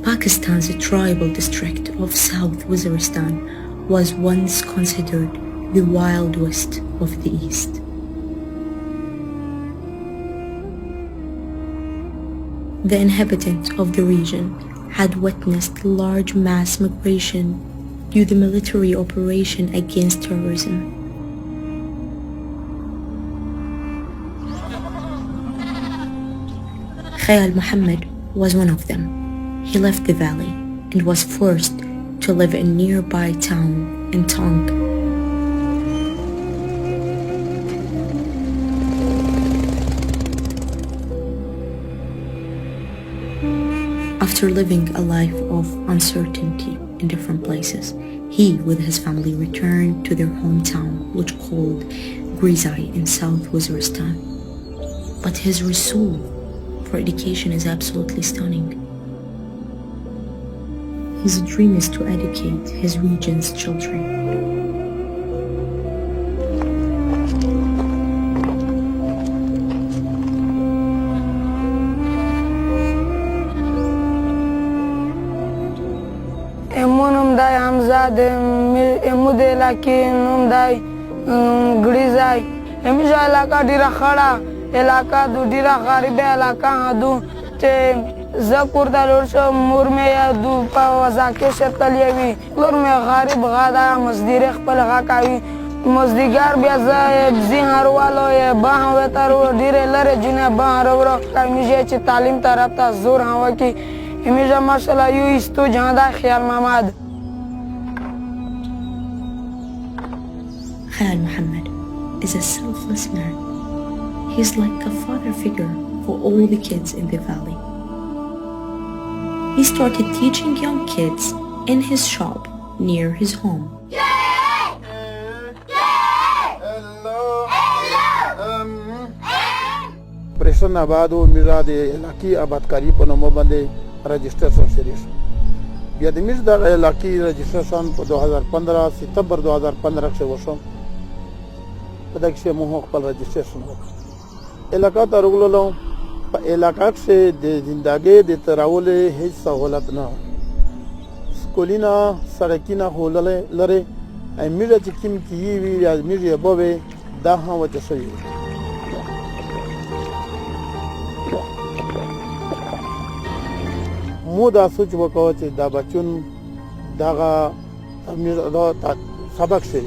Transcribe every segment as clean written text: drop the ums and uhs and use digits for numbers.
Pakistan's tribal district of South Waziristan was once considered the Wild West of the East. The inhabitants of the region had witnessed large mass migration due to the military operation against terrorism. Khayal Muhammad was one of them. He left the valley and was forced to live in a nearby town in Tong. After living a life of uncertainty in different places, he with his family returned to their hometown, which called Grizai in South Waziristan. But his resolve for education is absolutely stunning. His dream is to educate his region's children. Emunumday Hamzad emude laki numday Grizai emisha elaka dira khada elaka du dira garibe elaka hadu te zakur dalurso murme ya du pa wazake shataliyevi lurme gharib gada masdire khpal gakawi masdigar biaza bzin harwalo ye bahwe taru dire lare jine baharawro kamije ch talim tarafta zor hawa ki emisha mashallah yu istu janda khayal mamad. Khayal Muhammad is a selfless man. He is like a father figure for all the kids in the valley. He started teaching young kids in his shop near his home. Operation Abado Mirade Laki Abadkari Ponomo Bande registration series. بیا د میز د علاقې رجسټریشن په 2015 ستمبر 2015 کې وشو. په دغه کې موږ خپل رجسټریشن وکړ. علاقې ته ورغلو. په علاقې کې د زندګۍ د تراول هیڅ سہولت نه. سکولینا سړکینا هولله لره امیره چې کوم کی وی امیره بوبه دا هم وته شوی. مو دا سوچ وکاو چې دا بچون دغه امیر دا سبق شي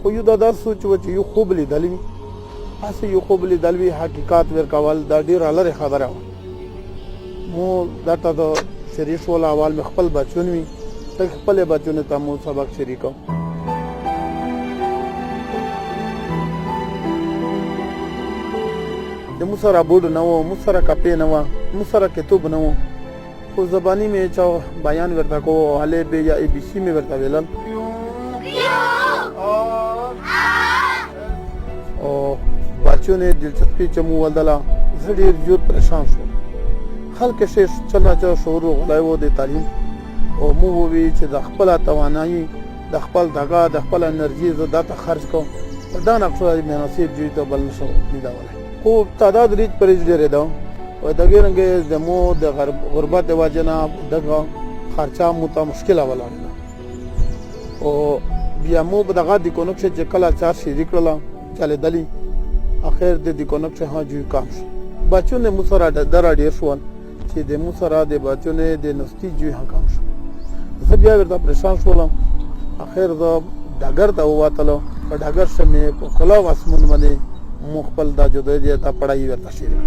خو یو دا سوچ و چې یو خوب لیدلی اسه یو خوب لیدلی حقیقت ورکول دا ډیر لري خبره مو دا ته د شریف ول اول مخبل بچون وی خپل بچونه ته مو سبق شریکو. د موسره بورډ نو موسره کپې نو موسره کتاب نو خو زبانی میں چاو بیان ورتا کو حاله به یا ای بی سی میں ورتا ویلل او بچوں نے دلچسپی چمو ولدلا زړه ډیر پریشان شو. خلک شې چلا چا شعور غلایو د تعلیم او مو وی چې د خپل توانایي د خپل دغه د خپل انرژي زړه ته خرج کو دا نقصو مناسب جوړ ته بل شو لیداوله. خو تعداد ریچ پرېج ډیر ده و دغه رنګ زمو د غربت د واجنه دغه خرچه مو ته مشکل ولاړه او بیا مو دغه د کنکشن چې کله 4 شي ذکرلا چاله دلی اخر د کنکشن ها جو کام بچو نه مسره در ډیر شو چې د مسره د بچو نه د نستی جو ها کام شو. زه بیا ورته پریشان شولم. اخر دا دګر ته واتلو په دګر سمې په کلا واسمن باندې مخبل دا جو د تا پړای ورته شریک.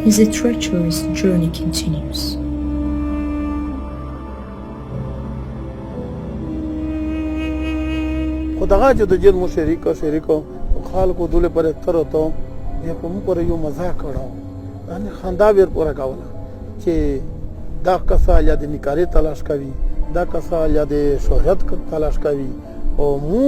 His treacherous journey continues. خداغه چې د جن مو شریکو خلکو دله پر تر ته یې په مو پر یو مزاق کړو. ان خندا ور پورا کاوله چې دا کسا یا د نکاري تلاش کوي دا کسا یا د شهرت تلاش کوي او مو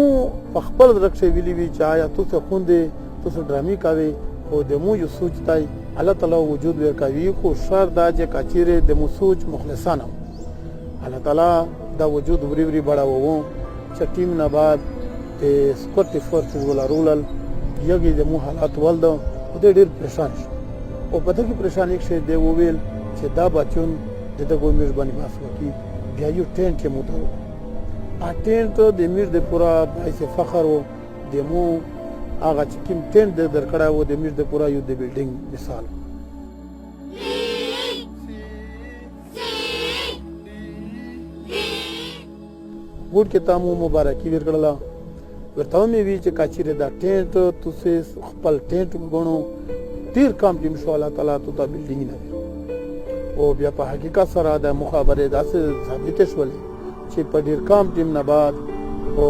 په خپل درکشه ویلی وی چې آیا تاسو خوندې تاسو ډرامي کوي او د مو یو سوچتای الله تعالی وجود ورکوي خو شر دا چې کچیره د مو سوچ مخلصانه الله تعالی دا وجود وری بڑاوو چې ټیم نه بعد د سکورټي فورسز ولا رولل یګي د مو حالات ولده او ډېر پریشان شو او په دغه پریشانی کې دی وویل چې دا بچون د دغه میر باندې ماسو کی بیا یو ټینټ کې موټر ا ټینټ د میر د پورا باعث فخر او د مو هغه چې کوم ټینټ د درکړه و د میر د پورا یو د بلډینګ مثال ګوډ کې تاسو مبارکي ورکړله ورته مې وی چې کاچیره دا ټینټ تاسو خپل ټینټ وګڼو تیر کام ټیم شو الله تعالی ته بلډینګ نه او بیا په حقیقت سره د مخابره داسې ثابت شولې چې په ډیر کام ټیم نه بعد او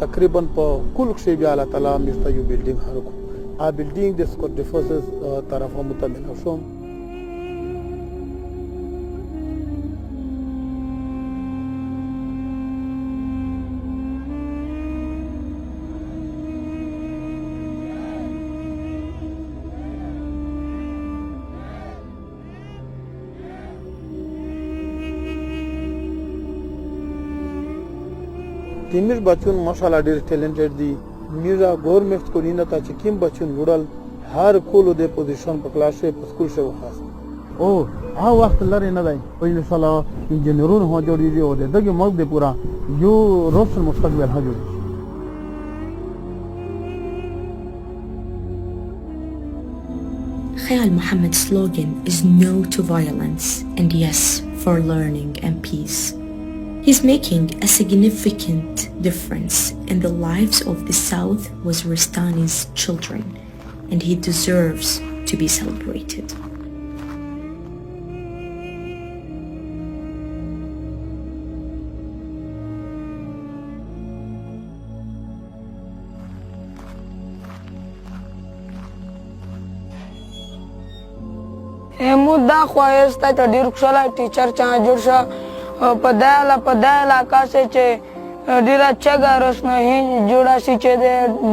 تقریبا په کل شی بیا الله تعالی مشته یو بلډینګ هرکو ا بلډینګ د سکوټ ډیفورسز طرفه متمن شوم تیمیر بچون ماشاءالله ډیر ټیلنټډ دي میرا گورنمنت کو نه تا چې کیم بچون وړل هر کولو د پوزیشن په کلاس په سکول شو خاص او هغه وخت لري نه دی او ان شاء الله انجینرون هو جوړیږي او دغه ملک د پورا یو روشن مستقبل ها جوړي Khayal Muhammad's slogan is no to violence and yes for learning and peace. He's making a significant difference in the lives of the South Waziristani's children, and he deserves to be celebrated. मुद्दा ख्वाहिश ته ډیر خوشاله ټیچر چا جوړ شو په دا علاقه چې ډیره چګه روشنايي جوړه شي چې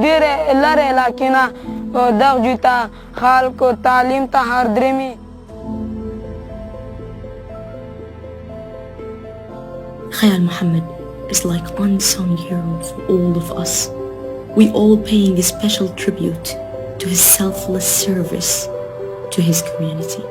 ډیره لاره علاقې نه دغه جوتا خلکو تعلیم ته هر درمي Khayal Muhammad is like unsung hero for all of us. We all paying a special tribute to his selfless service to his community.